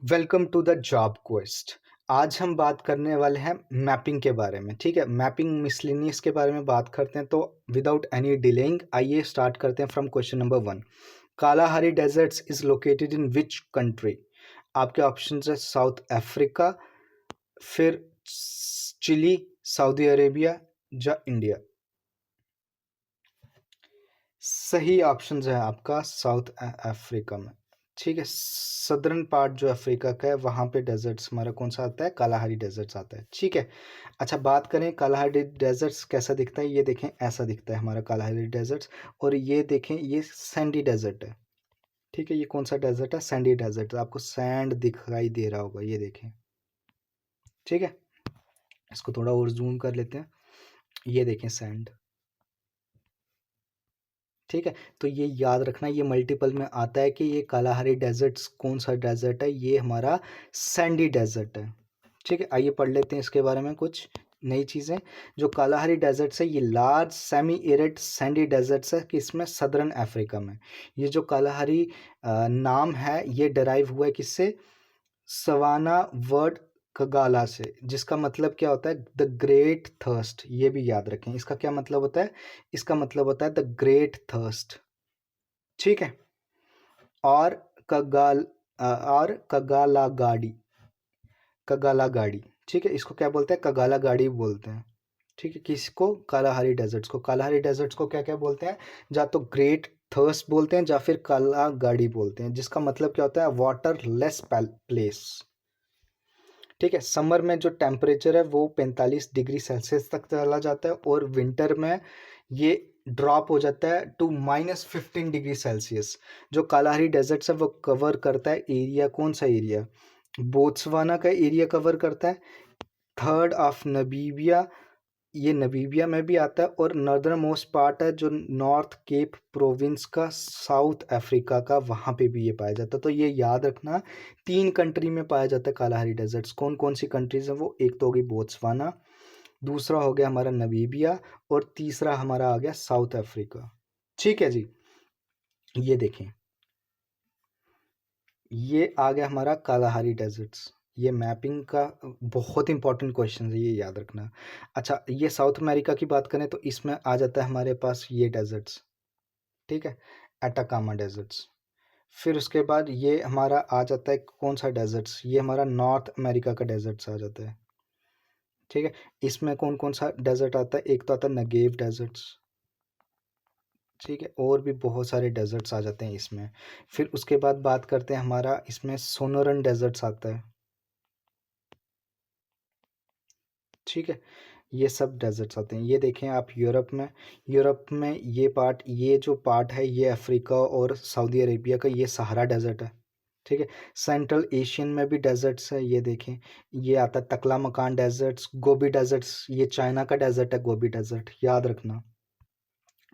Welcome to the job quest. आज हम बात करने वाले हैं मैपिंग के बारे में। ठीक है, मैपिंग मिसलिनियस के बारे में बात करते हैं। तो विदाउट एनी डिलेइंग आइए स्टार्ट करते हैं from question number 1। Kalahari deserts is located in which country? आपके ऑप्शंस है साउथ अफ्रीका, फिर चिली, सऊदी अरेबिया या इंडिया। सही ऑप्शन है आपका साउथ अफ्रीका में। ठीक है, सदर्न पार्ट जो अफ्रीका का है वहाँ पे डेजर्ट्स हमारा कौन सा आता है? कालाहारी डेजर्ट्स आता है। ठीक है, अच्छा बात करें कालाहारी डेजर्ट्स कैसा दिखता है। ये देखें, ऐसा दिखता है हमारा कालाहारी डेजर्ट्स। और ये देखें, ये सैंडी डेजर्ट है। ठीक है, ये कौन सा डेजर्ट है? Sandy desert. आपको सैंड दिखाई दे रहा होगा, ये देखें। ठीक है, इसको थोड़ा और जूम कर लेते हैं। ये देखें सैंड। ठीक है, तो ये याद रखना, ये मल्टीपल में आता है कि ये कालाहारी डेजर्ट्स कौन सा डेजर्ट है? ये हमारा सैंडी डेजर्ट है। ठीक है, आइए पढ़ लेते हैं इसके बारे में कुछ नई चीज़ें। जो कालाहारी डेजर्ट्स है ये large semi arid sandy deserts है, किसमें? सदर्न अफ्रीका में। ये जो कालाहारी नाम है ये डराइव हुआ है किससे? सवाना वर्ड कगाला से, जिसका मतलब क्या होता है? The great thirst. ये भी याद रखें, इसका क्या मतलब होता है? इसका मतलब होता है द ग्रेट थर्स्ट। ठीक है, और कगाल और कगाला गाड़ी, कगाला गाड़ी। ठीक है, इसको क्या बोलते हैं? कगाला गाड़ी बोलते हैं। ठीक है, किसको? कालाहारी डेजर्ट्स को। कालाहारी डेजर्ट्स को क्या क्या बोलते हैं? या तो ग्रेट थर्स्ट बोलते हैं या फिर काला गाड़ी बोलते हैं, जिसका मतलब क्या होता है? Water less place. ठीक है, समर में जो टेम्परेचर है वो 45 डिग्री सेल्सियस तक चला जाता है, और विंटर में ये ड्रॉप हो जाता है टू -15 डिग्री सेल्सियस। जो कालाहारी डेजर्ट्स है वो कवर करता है एरिया, कौन सा एरिया? बोत्सवाना का एरिया कवर करता है, थर्ड ऑफ नमीबिया, ये नमीबिया में भी आता है, और नॉर्दर्न मोस्ट पार्ट है जो नॉर्थ केप प्रोविंस का, साउथ अफ्रीका का, वहाँ पे भी ये पाया जाता है। तो ये याद रखना, 3 कंट्री में पाया जाता है कालाहारी डेजर्ट्स। कौन कौन सी कंट्रीज हैं वो? एक तो होगी बोत्सवाना, दूसरा हो गया हमारा नमीबिया, और तीसरा हमारा आ गया साउथ अफ्रीका। ठीक है जी, ये देखें, ये आ गया हमारा कालाहारी डेजर्ट्स। ये मैपिंग का बहुत इंपॉर्टेंट क्वेश्चन है, ये याद रखना। अच्छा, ये साउथ अमेरिका की बात करें तो इसमें आ जाता है हमारे पास ये डेजर्ट्स। ठीक है, एटाकामा डेजर्ट्स। फिर उसके बाद ये हमारा आ जाता है कौन सा डेजर्ट्स? ये हमारा नॉर्थ अमेरिका का डेजर्ट्स आ जाता है। ठीक है, इसमें कौन कौन सा डेजर्ट आता है? एक तो आता है नगेव डेजर्ट्स। ठीक है, और भी बहुत सारे डेजर्ट्स आ जाते हैं इसमें। फिर उसके बाद बात करते हैं, हमारा इसमें सोनोरन डेजर्ट्स आता है। ठीक है, ये सब डेजर्ट्स आते हैं। ये देखें आप, यूरोप में ये पार्ट, ये जो पार्ट है ये अफ्रीका और सऊदी अरेबिया का, ये सहारा डेजर्ट है। ठीक है, सेंट्रल एशियन में भी डेजर्ट्स है। ये देखें, ये आता है तकला मकान डेजर्ट्स, गोबी डेजर्ट्स। ये चाइना का डेजर्ट है गोबी डेजर्ट, याद रखना।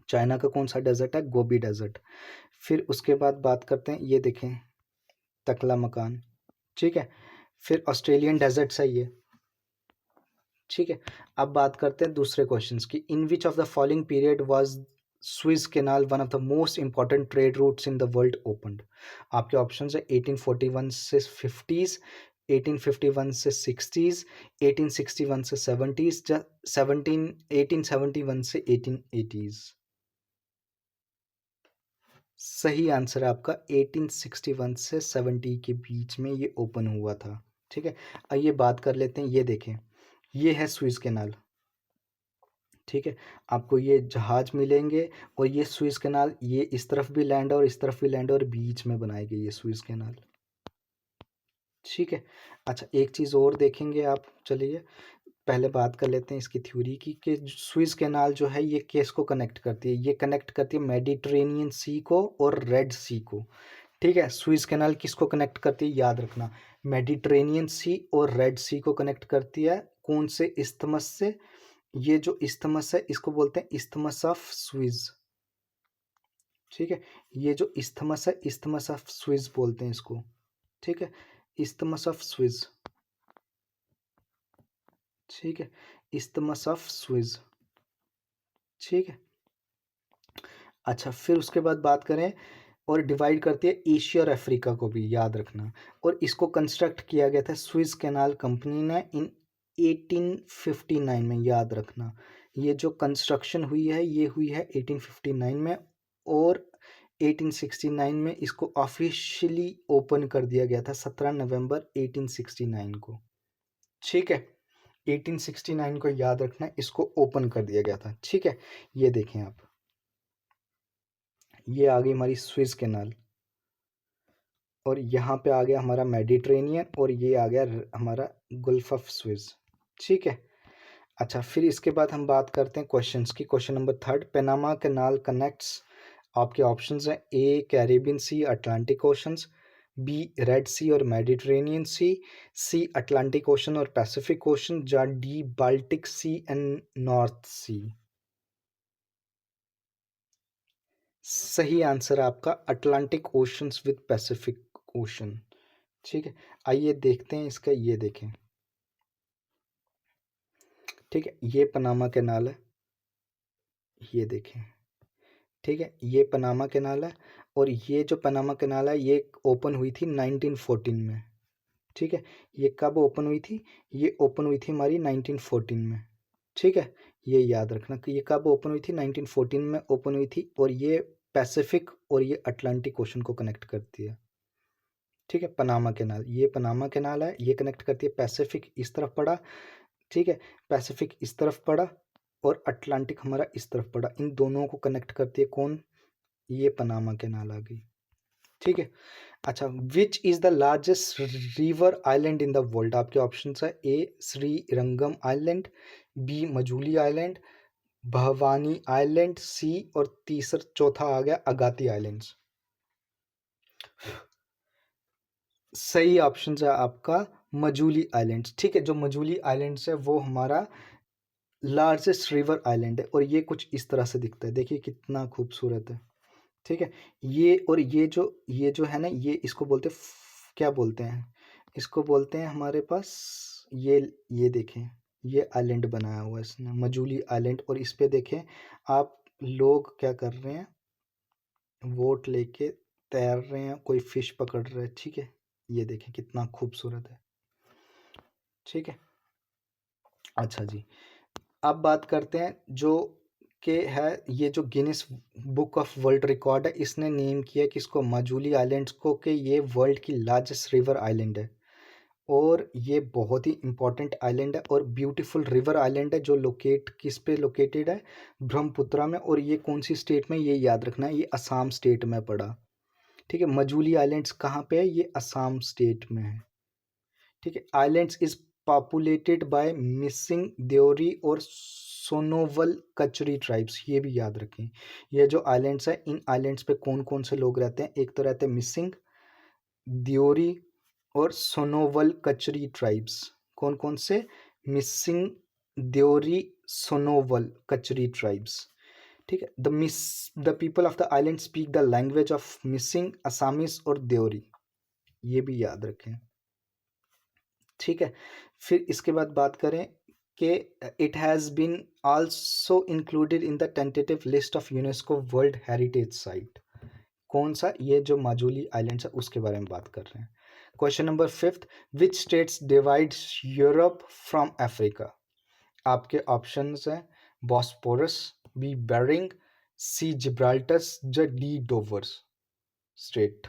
चाइना का कौन सा डेजर्ट है? Gobi desert. फिर उसके बाद बात करते हैं, ये देखें तकला मकान। ठीक है, फिर ऑस्ट्रेलियन डेजर्ट्स है ये। ठीक है, अब बात करते हैं दूसरे क्वेश्चंस की। In which of the following period was Suez canal one of the most important trade routes in the world opened? आपके ऑप्शंस है 1841 से 50s, 1851 से 60s, 1861 से 70s, या 1871 से 1880s। सही आंसर है आपका 1861 से 70 के बीच में ये ओपन हुआ था। ठीक है, आइए बात कर लेते हैं। ये देखें, ये है स्विस कैनाल। ठीक है, आपको ये जहाज मिलेंगे, और ये स्विस कैनाल, ये इस तरफ भी लैंड है और इस तरफ भी लैंड है, और बीच में बनाई गई ये स्विस कैनाल। ठीक है, अच्छा एक चीज़ और देखेंगे आप, चलिए पहले बात कर लेते हैं इसकी थ्योरी की, कि स्विस कैनाल जो है ये किसको कनेक्ट करती है? ये कनेक्ट करती है मेडिटेरेनियन सी को और रेड सी को। ठीक है, स्विस कैनाल किसको कनेक्ट करती है? याद रखना, मेडिटेरेनियन सी और रेड सी को कनेक्ट करती है। कौन से इस्थमस से? ये जो इस्थमस है इसको बोलते हैं इस्थमस ऑफ स्विज। ठीक है, ये जो इस्थमस है, इस्थमस ऑफ स्विज बोलते हैं इसको। ठीक है, इस्थमस ऑफ स्विज। ठीक है, इस्थमस ऑफ स्विज। ठीक है, अच्छा फिर उसके बाद बात करें, और डिवाइड करती है एशिया और अफ्रीका को भी, याद रखना। और इसको कंस्ट्रक्ट किया गया था स्विस कैनाल कंपनी ने इन 1859 में, याद रखना। ये जो कंस्ट्रक्शन हुई है ये हुई है 1859 में, और 1869 में इसको ऑफिशियली ओपन कर दिया गया था 17 नवंबर 1869 को। ठीक है, 1869 को याद रखना, इसको ओपन कर दिया गया था। ठीक है, ये देखें आप, ये आ गई हमारी स्विस कैनाल, और यहाँ पे आ गया हमारा मेडिटेरेनियन, और ये आ गया हमारा गल्फ ऑफ स्विस। ठीक है, अच्छा, फिर इसके बाद हम बात करते हैं क्वेश्चंस की। Question number 3, Panama canal connects, आपके ऑप्शंस हैं A Caribbean sea Atlantic oceans, B red sea और मेडिटेरेनियन सी अटलांटिक ओशन और पैसिफिक ओशन, या D Baltic sea and north sea. सही आंसर आपका Atlantic oceans with Pacific ocean. ठीक है, आइए देखते हैं इसका, ये देखें। ठीक है, ये पनामा कैनाल है, ये देखें। ठीक है, ये पनामा कैनाल है, और ये जो पनामा कैनाल है ये ओपन हुई थी 1914 में। ठीक है, ये कब ओपन हुई थी? ये ओपन हुई थी हमारी 1914 में। ठीक है, ये याद रखना कि ये कब ओपन हुई थी, 1914 में ओपन हुई थी, और ये पैसिफिक और ये अटलांटिक ओशन को कनेक्ट करती है। ठीक है, पनामा कैनाल, ये पनामा कैनाल है, ये कनेक्ट करती है, पैसिफिक इस तरफ पड़ा। ठीक है, पैसिफिक इस तरफ पड़ा और अटलांटिक हमारा इस तरफ पड़ा, इन दोनों को कनेक्ट करती है कौन? ये पनामा कैनाल आ गई। ठीक है, अच्छा, which is the largest river island in the world? आपके ऑप्शन है A Srirangam island, B Majuli island, Bhavani island, C और तीसरा चौथा आ गया अगाती आइलैंड्स। सही ऑप्शन है आपका मजूली आइलैंड्स। ठीक है, जो मजूली आइलैंड्स है वो हमारा लार्जेस्ट रिवर आइलैंड है, और ये कुछ इस तरह से दिखता है, देखिए कितना खूबसूरत है। ठीक है, ये और ये जो है ना, ये इसको बोलते हैं क्या बोलते हैं, इसको बोलते हैं हमारे पास, ये देखें, ये आइलैंड बनाया हुआ है इसने, मजूली आइलैंड। और इस पे देखें आप, लोग क्या कर रहे हैं, वोट लेके तैर रहे हैं, कोई फिश पकड़ रहे हैं। ठीक है, ये देखें कितना खूबसूरत है। ठीक है, अच्छा जी, अब बात करते हैं जो कि है, ये जो Guinness book of world record है, इसने नेम किया कि इसको मजूली आइलैंड्स को, कि ये वर्ल्ड की लार्जेस्ट रिवर आइलैंड है, और ये बहुत ही इंपॉर्टेंट आइलैंड है और ब्यूटीफुल रिवर आइलैंड है, जो लोकेट किस पे लोकेटेड है? ब्रह्मपुत्रा में। और ये कौन सी स्टेट में? ये याद रखना है, ये असम स्टेट में पड़ा। ठीक है, मजूली आइलैंड्स कहाँ पे है? ये असम स्टेट में है। ठीक है, islands is populated by Mising, Deori और सोनोवल कचरी ट्राइब्स, ये भी याद रखें। ये जो आइलैंड्स है, इन आइलैंड्स पे कौन कौन से लोग रहते हैं? एक तो रहते हैं मिसिंग, दियोरी और सोनोवल कचरी ट्राइब्स। कौन कौन से? मिसिंग, दियोरी, सोनोवल कचरी ट्राइब्स। ठीक है, the people of the island speak the language of missing, Assamese और देओरी, ये भी याद रखें। ठीक है, फिर इसके बाद बात करें कि it has been also included in the tentative list of UNESCO world heritage site. कौन सा? ये जो माजुली आइलैंड्स है उसके बारे में बात कर रहे हैं। Question number 5, which states divides Europe from Africa? आपके ऑप्शंस हैं बॉस्पोरस, बी बेरिंग, सी जिब्राल्टस, डी डोवर्स स्ट्रेट।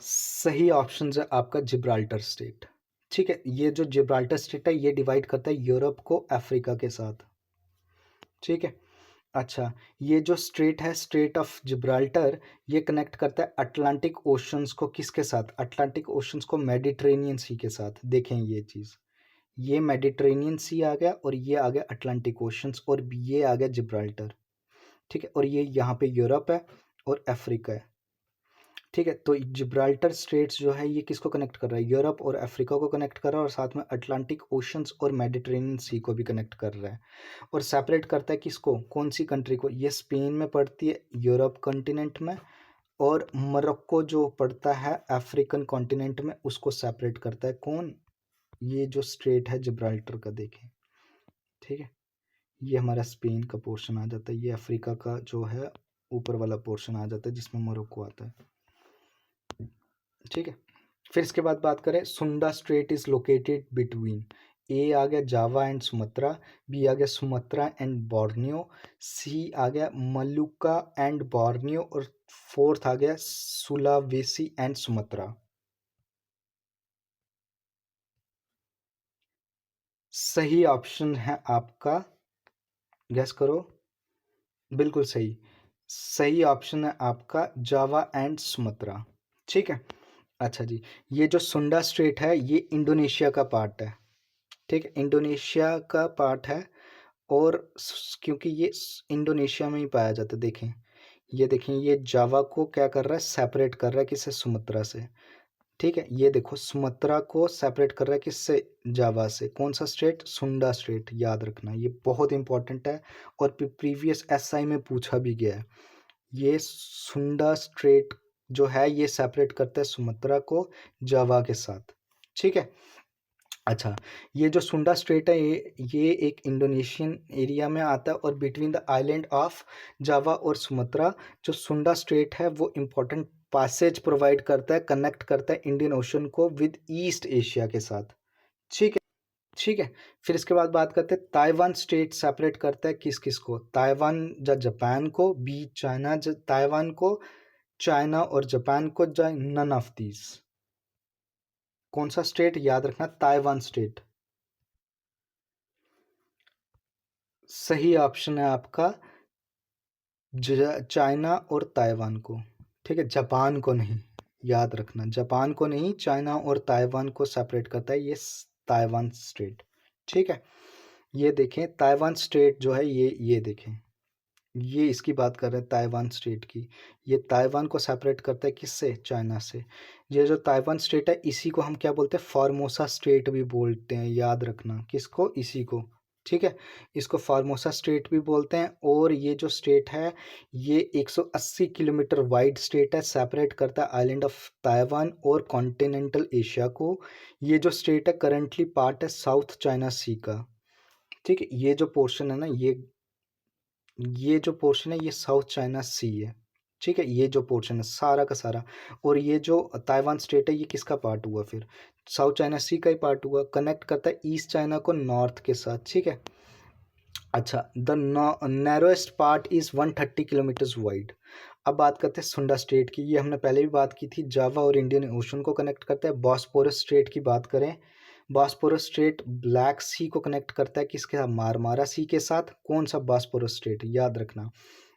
सही ऑप्शन है आपका जिब्राल्टर स्टेट। ठीक है, ये जो जिब्राल्टर स्टेट है ये डिवाइड करता है यूरोप को अफ्रीका के साथ। ठीक है, अच्छा, ये जो स्ट्रेट है, स्ट्रेट ऑफ जिब्राल्टर, ये कनेक्ट करता है अटलांटिक ओशंस को किसके साथ? अटलांटिक ओशंस को मेडिटेरेनियन सी के साथ। देखें ये चीज़, ये मेडिटेरेनियन सी आ गया और ये आ गया अटलांटिक ओशंस, और ये आ गया जिब्राल्टर। ठीक है, और ये यहाँ पे यूरोप है और अफ्रीका है। ठीक है, तो जिब्राल्टर स्ट्रेट्स जो है ये किसको कनेक्ट कर रहा है? यूरोप और अफ्रीका को कनेक्ट कर रहा है, और साथ में अटलांटिक ओशंस और मेडिटेरेनियन सी को भी कनेक्ट कर रहा है। और सेपरेट करता है किसको? कौन सी कंट्री को? ये स्पेन में पड़ती है, यूरोप कॉन्टिनेंट में, और मोरक्को जो पड़ता है अफ्रीकन कॉन्टिनेंट में, उसको सेपरेट करता है कौन? ये जो स्ट्रेट है जिब्राल्टर का, देखें। ठीक है, ये हमारा स्पेन का पोर्शन आ जाता है, ये अफ्रीका का जो है ऊपर वाला पोर्शन आ जाता है जिसमें मोरक्को आता है। ठीक है, फिर इसके बाद बात करें, सुंडा स्ट्रेट इज लोकेटेड बिटवीन, ए आ गया जावा एंड सुमत्रा, बी आ गया सुमत्रा एंड बोर्नियो, सी आ गया मलुका एंड बोर्नियो, और फोर्थ आ गया सुलावेसी एंड सुमत्रा। सही ऑप्शन है आपका, गैस करो। बिल्कुल सही, सही ऑप्शन है आपका जावा एंड सुमत्रा। ठीक है, अच्छा जी, ये जो सुंडा स्ट्रेट है ये इंडोनेशिया का पार्ट है। ठीक है, इंडोनेशिया का पार्ट है, और क्योंकि ये इंडोनेशिया में ही पाया जाता है, देखें ये देखें, ये जावा को क्या कर रहा है, सेपरेट कर रहा है किससे, सुमत्रा से। ठीक है, ये देखो सुमत्रा को सेपरेट कर रहा है किससे, जावा से। कौन सा स्टेट, सुंडा स्टेट, याद रखना ये बहुत इंपॉर्टेंट है, और प्रीवियस एसआई में पूछा भी गया है। ये सुंडा स्ट्रेट जो है ये सेपरेट करता है सुमत्रा को जावा के साथ। ठीक है, अच्छा, ये जो सुंडा स्ट्रेट है ये एक इंडोनेशियन एरिया में आता है, और between the island of Java और सुमत्रा जो सुंडा स्ट्रेट है वो इम्पोर्टेंट पैसेज प्रोवाइड करता है, कनेक्ट करता है इंडियन ओशन को विद ईस्ट एशिया के साथ। ठीक है, ठीक है, फिर इसके बाद बात करते हैं ताइवान स्टेट सेपरेट करता है किस किस को, ताइवान या जापान को, बी चाइना ताइवान को, चाइना और जापान को, या नन ऑफ दीज। कौन सा स्टेट, याद रखना ताइवान स्टेट। सही ऑप्शन है आपका चाइना और ताइवान को। ठीक है, जापान को नहीं, याद रखना जापान को नहीं, चाइना और ताइवान को सेपरेट करता है ये ताइवान स्टेट। ठीक है, ये देखें ताइवान स्टेट जो है ये देखें, ये इसकी बात कर रहे हैं ताइवान स्टेट की। ये ताइवान को सेपरेट करता है किससे, चाइना से। ये जो ताइवान स्टेट है इसी को हम क्या बोलते हैं, फॉर्मोसा स्टेट भी बोलते हैं, याद रखना किसको, इसी को। ठीक है, इसको फार्मोसा स्टेट भी बोलते हैं, और ये जो स्टेट है ये 180 किलोमीटर वाइड स्टेट है, सेपरेट करता है आइलैंड ऑफ ताइवान और कॉन्टिनेंटल एशिया को। ये जो स्टेट है करंटली पार्ट है साउथ चाइना सी का। ठीक है, ये जो पोर्शन है ना, ये जो पोर्शन है ये साउथ चाइना सी है। ठीक है, ये जो पोर्शन है सारा का सारा, और ये जो ताइवान स्टेट है ये किसका पार्ट हुआ, फिर साउथ चाइना सी का ही पार्ट हुआ, कनेक्ट करता है ईस्ट चाइना को नॉर्थ के साथ। ठीक है, अच्छा, the narrowest part is 130 kilometres wide. अब बात करते हैं सुंडा स्ट्रेट की, ये हमने पहले भी बात की थी, जावा और इंडियन ओशन को कनेक्ट करता है। बॉस्पोरस स्ट्रेट की बात करें, बॉस्पोरस स्ट्रेट ब्लैक सी को कनेक्ट करता है किसके साथ, मारमारा सी के साथ। कौन सा बॉस्पोरस स्ट्रेट, याद रखना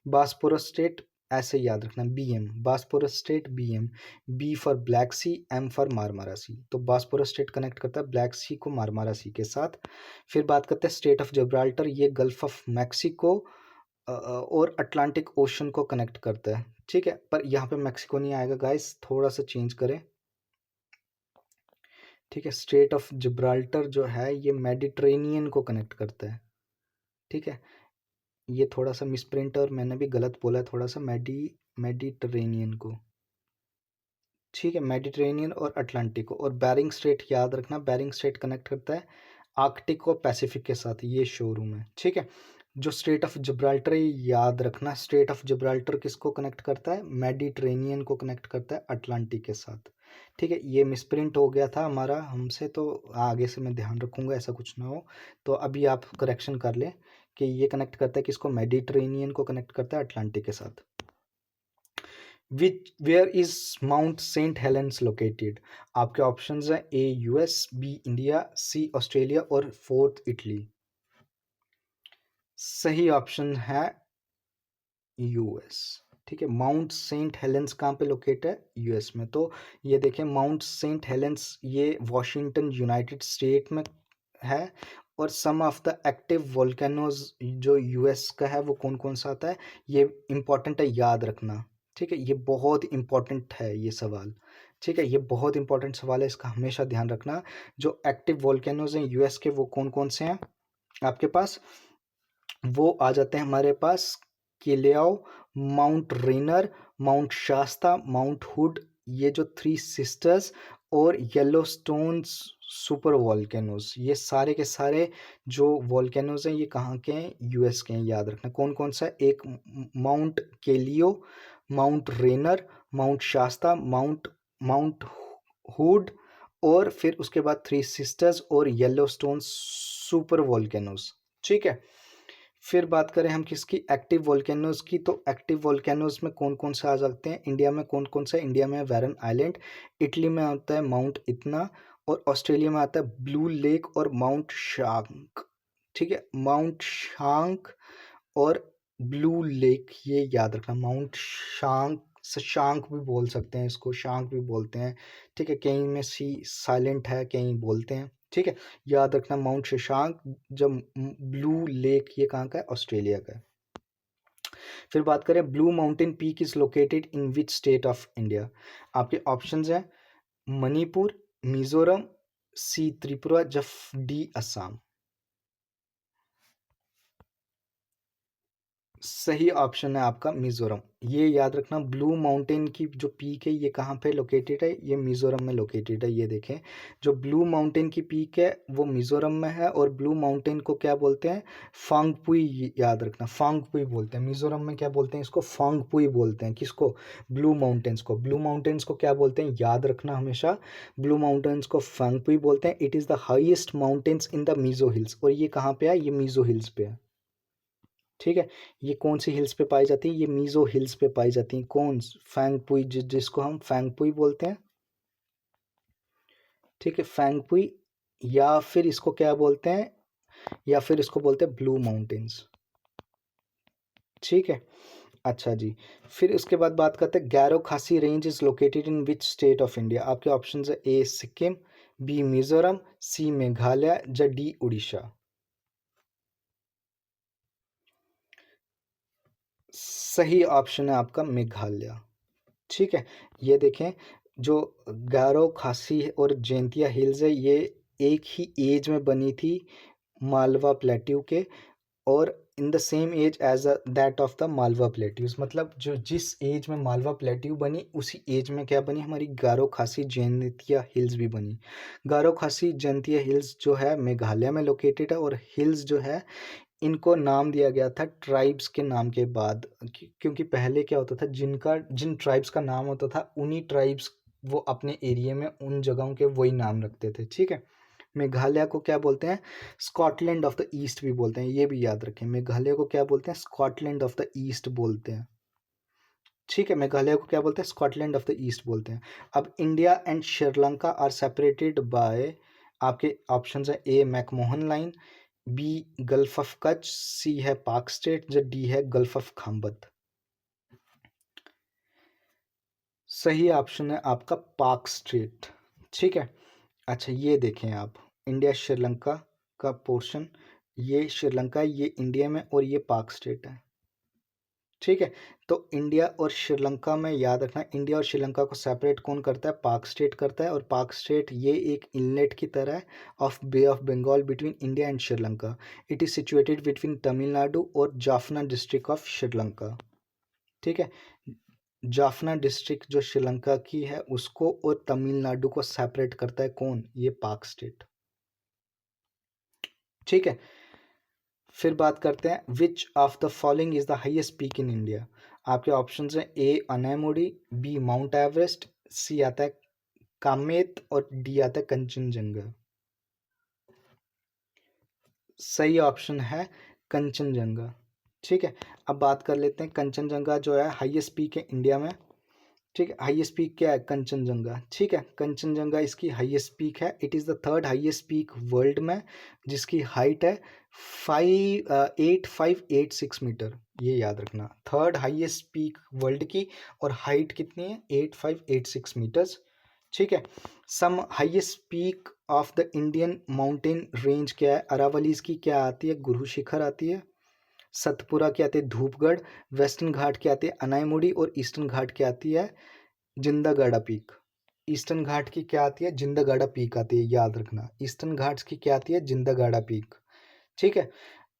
बॉस्पोरस स्ट्रेट, ऐसे याद रखना BM, Bosporus strait BM, B for black sea, M for Marmara sea. तो बॉस्पोरस स्ट्रेट कनेक्ट करता है ब्लैक सी को मारमारा सी के साथ। फिर बात करते हैं स्टेट ऑफ जब्राल्टर, ये गल्फ ऑफ मैक्सिको और अटलांटिक ओशन को कनेक्ट करता है। ठीक है, पर यहाँ पे मैक्सिको नहीं आएगा गाइस, थोड़ा सा चेंज करें। ठीक है, स्टेट ऑफ जब्राल्टर जो है ये मेडिटेरेनियन को कनेक्ट करता है। ठीक है, ये थोड़ा सा मिसप्रिंट है और मैंने भी गलत बोला है थोड़ा सा, मेडिटेरेनियन को। ठीक है, मेडिटेरेनियन और अटलांटिक को। और बैरिंग स्ट्रेट याद रखना, बैरिंग स्ट्रेट कनेक्ट करता है आर्कटिक और पैसिफिक के साथ, ये शोरूम है। ठीक है, जो स्ट्रेट ऑफ जब्राल्टर है याद रखना, स्ट्रेट ऑफ जब्राल्टर किसको कनेक्ट करता है, मेडिटेरेनियन को कनेक्ट करता है अटलांटिक के साथ। ठीक है, ये मिसप्रिंट हो गया था हमारा हमसे, तो आगे से मैं ध्यान रखूँगा ऐसा कुछ ना हो। तो अभी आप करेक्शन कर लें कि ये कनेक्ट करता है किसको, मेडिटेरेनियन को कनेक्ट करता है अटलांटिक के साथ। Where is Mount Saint Helens located. आपके ऑप्शंस हैं, A US, B India, C Australia, और फोर्थ इटली। सही ऑप्शन है US। ठीक है, माउंट सेंट हेलेंस कहाँ पे लोकेट है, US में। तो ये देखें माउंट सेंट हेलेंस ये वॉशिंगटन यूनाइटेड स्टेट में है, और सम ऑफ द एक्टिव वोल्केनोज जो US का है वो कौन कौन सा आता है, ये इंपॉर्टेंट है, याद रखना। ठीक है, ये बहुत इंपॉर्टेंट है ये सवाल। ठीक है, ये बहुत इंपॉर्टेंट सवाल है, इसका हमेशा ध्यान रखना। जो एक्टिव वोल्केनोज हैं US के वो कौन कौन से हैं आपके पास, वो आ जाते हैं हमारे पास, किलेओ, mount Rainier, mount Shasta, mount hood, ये जो थ्री सिस्टर्स, और येलोस्टोन सुपर वॉल्केनोज। ये सारे के सारे जो वॉल्केनोज हैं ये कहाँ के हैं? यूएस के हैं, याद रखना। कौन कौन सा? एक माउंट केलियो, mount Rainier, mount Shasta, mount mount Hood, और फिर उसके बाद थ्री सिस्टर्स और येलोस्टोन सुपर वॉल्केनोज। ठीक है, फिर बात करें हम किसकी? एक्टिव वोल्केनोज की। तो एक्टिव वोल्केनोज में कौन कौन से आ सकते हैं? इंडिया में कौन कौन सा? इंडिया में वैरन आइलैंड, इटली में आता है माउंट इतना, और ऑस्ट्रेलिया में आता है ब्लू लेक और माउंट शांक। ठीक है, माउंट शांक और ब्लू लेक, ये याद रखना। माउंट शांक, शशांक भी बोल सकते हैं इसको, शांक भी बोलते हैं। ठीक है, कहीं में सी साइलेंट है, कहीं बोलते हैं। ठीक है, याद रखना माउंट शशांक। जब ब्लू लेक ये कहाँ का है? ऑस्ट्रेलिया का है। फिर बात करें blue mountain peak is located in which state of India. आपके ऑप्शंस हैं मणिपुर, मिजोरम, सी त्रिपुरा, जफ डी असम। सही ऑप्शन है आपका मिजोरम। ये याद रखना, ब्लू माउंटेन की जो पीक है ये कहाँ पे लोकेटेड है? ये मिजोरम में लोकेटेड है। ये देखें, जो ब्लू माउंटेन की पीक है वो मिजोरम में है, और ब्लू माउंटेन को क्या बोलते हैं? फांगपुई। याद रखना, फांगपुई बोलते हैं। मिजोरम में क्या बोलते हैं इसको? फांगपुई बोलते हैं। किसको? ब्लू माउंटेन्स को। ब्लू माउंटेन्स को क्या बोलते हैं? याद रखना हमेशा, ब्लू माउंटेन्स को फांगपुई बोलते हैं। It is the highest mountains in the Mizo hills. और ये कहाँ पे है? ये मीजो हिल्स पे है। ठीक है, ये कौन सी हिल्स पे पाई जाती है? ये मीजो हिल्स पे पाई जाती हैं। कौन? फैंगपुई, जिसको हम फैंगपुई बोलते हैं। ठीक है, फैंगपुई, या फिर इसको क्या बोलते हैं? या फिर इसको बोलते हैं ब्लू माउंटेन्स। ठीक है, अच्छा जी। फिर उसके बाद बात करते हैं गैरो खासी range is located in which state of India. आपके ऑप्शन है ए सिक्किम, बी मिजोरम, सी मेघालय, या डी उड़ीसा। सही ऑप्शन है आपका मेघालय। ठीक है, ये देखें, जो गारो खासी और जैंतिया हिल्स है ये एक ही एज में बनी थी मालवा प्लेट्यू के, और in the same age as that of the Malwa plateaus. मतलब जो जिस एज में मालवा प्लेट्यू बनी उसी एज में क्या बनी? हमारी गारो खासी जैंतिया हिल्स भी बनी। गारो खासी जैंतिया हिल्स जो है मेघालय में लोकेटेड है, और हिल्स जो है इनको नाम दिया गया था ट्राइब्स के नाम के बाद, क्योंकि पहले क्या होता था, जिन ट्राइब्स का नाम होता था उन्हीं ट्राइब्स वो अपने एरिया में उन जगहों के वही नाम रखते थे। ठीक है, मेघालय को क्या बोलते हैं? स्कॉटलैंड ऑफ द ईस्ट भी बोलते हैं। ये भी याद रखें, मेघालय को क्या बोलते हैं? स्कॉटलैंड ऑफ द ईस्ट बोलते हैं। ठीक है, मेघालय को क्या बोलते हैं? स्कॉटलैंड ऑफ द ईस्ट बोलते हैं। अब India and Sri Lanka are separated by, आपके ऑप्शन है A McMahon line, B gulf of Kutch, C है पाक स्टेट, या डी है गल्फ ऑफ खाम्बत। सही ऑप्शन है आपका पाक स्टेट। ठीक है, अच्छा ये देखें आप, इंडिया श्रीलंका का पोर्शन, ये श्रीलंका है, ये इंडिया में, और ये पाक स्टेट है। ठीक है, तो इंडिया और श्रीलंका में याद रखना, इंडिया और श्रीलंका को सेपरेट कौन करता है? पाक स्टेट करता है। और पाक स्टेट ये एक इनलेट की तरह है of Bay of Bengal between India and Sri Lanka. It is situated between Tamil Nadu और जाफना डिस्ट्रिक्ट ऑफ श्रीलंका। ठीक है, जाफना डिस्ट्रिक्ट जो श्रीलंका की है उसको और तमिलनाडु को सेपरेट करता है कौन? ये पाक स्टेट। ठीक है, फिर बात करते हैं विच of the following is the highest peak in India. आपके ऑप्शंस हैं ए अनैमुडी, बी माउंट एवरेस्ट, सी आता है कामेत, और डी आता है कंचनजंगा। सही ऑप्शन है कंचनजंगा। ठीक है, अब बात कर लेते हैं कंचनजंगा जो है हाईएस्ट पीक है इंडिया में। ठीक है, हाईएस्ट पीक क्या है? कंचनजंगा। ठीक है, कंचनजंगा इसकी हाईएस्ट पीक है। It is the third highest peak world में, जिसकी हाइट है 8586 मीटर। ये याद रखना, थर्ड हाईएस्ट पीक वर्ल्ड की, और हाइट कितनी है? 8586 मीटर्स। ठीक है, some highest peak of the Indian mountain range क्या है? अरावलीज की क्या आती है? गुरु शिखर आती है। सतपुरा की आती है धूपगढ़। वेस्टर्न घाट की आती है अनाईमुड़ी, और ईस्टर्न घाट की आती है जिंदागाड़ा पीक। ईस्टर्न घाट की क्या आती है? जिंदागाड़ा पीक आती है, याद रखना। ईस्टर्न घाट्स की क्या आती है? जिंदागाड़ा पीक। ठीक है,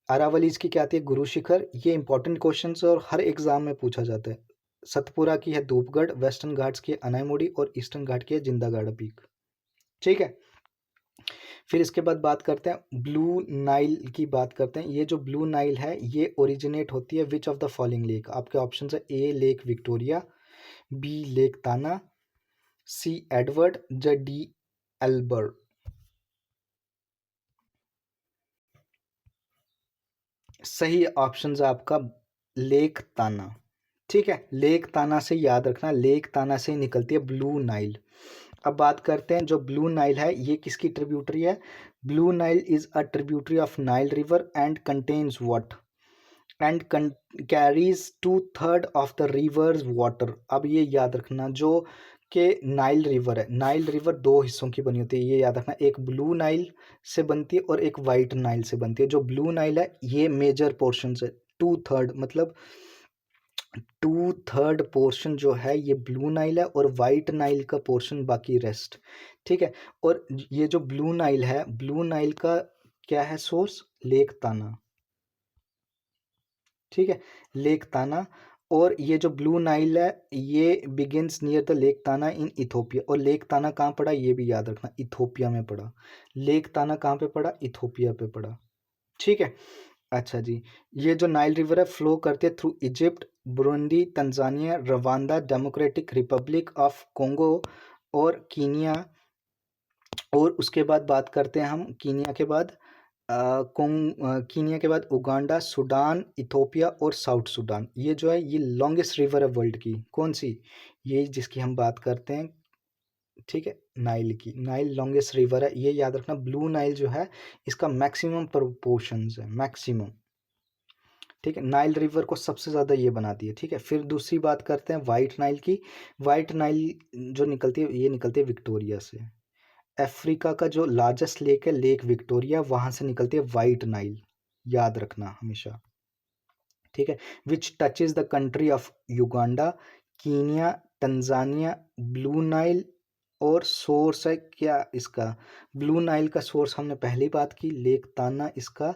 अरावलीज की क्या आती है? गुरु शिखर। ये इंपॉर्टेंट क्वेश्चन है और हर एग्जाम में पूछा जाता है। सतपुरा की है धूपगढ़, वेस्टर्न घाट्स की है अनाईमुड़ी, और ईस्टर्न घाट की है जिंदागाड़ा पीक। ठीक है। फिर इसके बाद बात करते हैं ब्लू नाइल की बात करते हैं। ये जो ब्लू नाइल है ये ओरिजिनेट होती है which of the following lake. आपके ऑप्शन है A lake Victoria, B lake Tana, C Edward, या डी एल्बर। सही ऑप्शन है आपका लेक ताना। ठीक है, लेक ताना से याद रखना, लेक ताना से निकलती है ब्लू नाइल। अब बात करते हैं जो ब्लू नाइल है ये किसकी ट्रिब्यूटरी है। Blue Nile is a tributary of Nile river and contains what and carries 2/3 of the reverse water. अब ये याद रखना जो कि नाइल रिवर है, नाइल रिवर दो हिस्सों की बनी होती है, ये याद रखना, एक ब्लू नाइल से बनती है और एक वाइट नाइल से बनती है। जो ब्लू नाइल है ये मेजर पोर्शन है, 2/3 मतलब 2/3 पोर्शन जो है ये ब्लू नाइल है और वाइट नाइल का पोर्शन बाकी रेस्ट। ठीक है, और ये जो ब्लू नाइल है, ब्लू नाइल का क्या है सोर्स, लेक ताना। ठीक है, लेक ताना। और ये जो ब्लू नाइल है ये बिगिंस नियर द लेक ताना इन इथोपिया। और लेक ताना कहाँ पड़ा ये भी याद रखना, इथोपिया में पड़ा। लेक ताना कहाँ पे पड़ा, इथोपिया पे पड़ा। ठीक है, अच्छा जी। ये जो नाइल रिवर है फ्लो करते हैं through Egypt, Burundi, Tanzania, Rwanda, democratic Republic of Congo और कीनिया। और उसके बाद बात करते हैं हम कीनिया के बाद कीनिया के बाद उगांडा, सूडान, इथोपिया और साउथ सूडान। ये जो है ये लॉन्गेस्ट रिवर है वर्ल्ड की, कौन सी, ये जिसकी हम बात करते हैं। ठीक है, नाइल की, नाइल लॉन्गेस्ट रिवर है, ये याद रखना। ब्लू नाइल जो है इसका मैक्सिमम प्रोपोर्शंस है, मैक्सिमम। ठीक है, नाइल रिवर को सबसे ज़्यादा ये बनाती है। ठीक है, फिर दूसरी बात करते हैं वाइट नाइल की। वाइट नाइल जो निकलती है ये निकलती है विक्टोरिया से। अफ्रीका का जो लार्जेस्ट लेक है लेक विक्टोरिया, वहाँ से निकलती है वाइट नाइल, याद रखना हमेशा। ठीक है, which touches the country of Uganda, Kenya, Tanzania. Blue Nile और सोर्स है क्या इसका, ब्लू नाइल का सोर्स हमने पहली बात की, लेक ताना इसका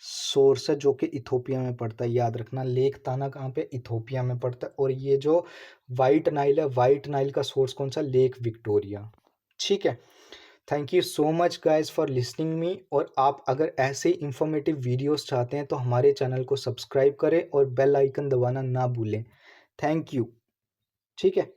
सोर्स है जो कि इथोपिया में पड़ता है, याद रखना। लेक ताना कहाँ पे, इथोपिया में पड़ता है। और ये जो वाइट नाइल है, वाइट नाइल का सोर्स कौन सा, लेक विक्टोरिया। ठीक है, thank you so much guys for listening me. और आप अगर ऐसे इंफॉर्मेटिव वीडियोस चाहते हैं तो हमारे चैनल को सब्सक्राइब करें और बेल आइकन दबाना ना भूलें। Thank you. ठीक है।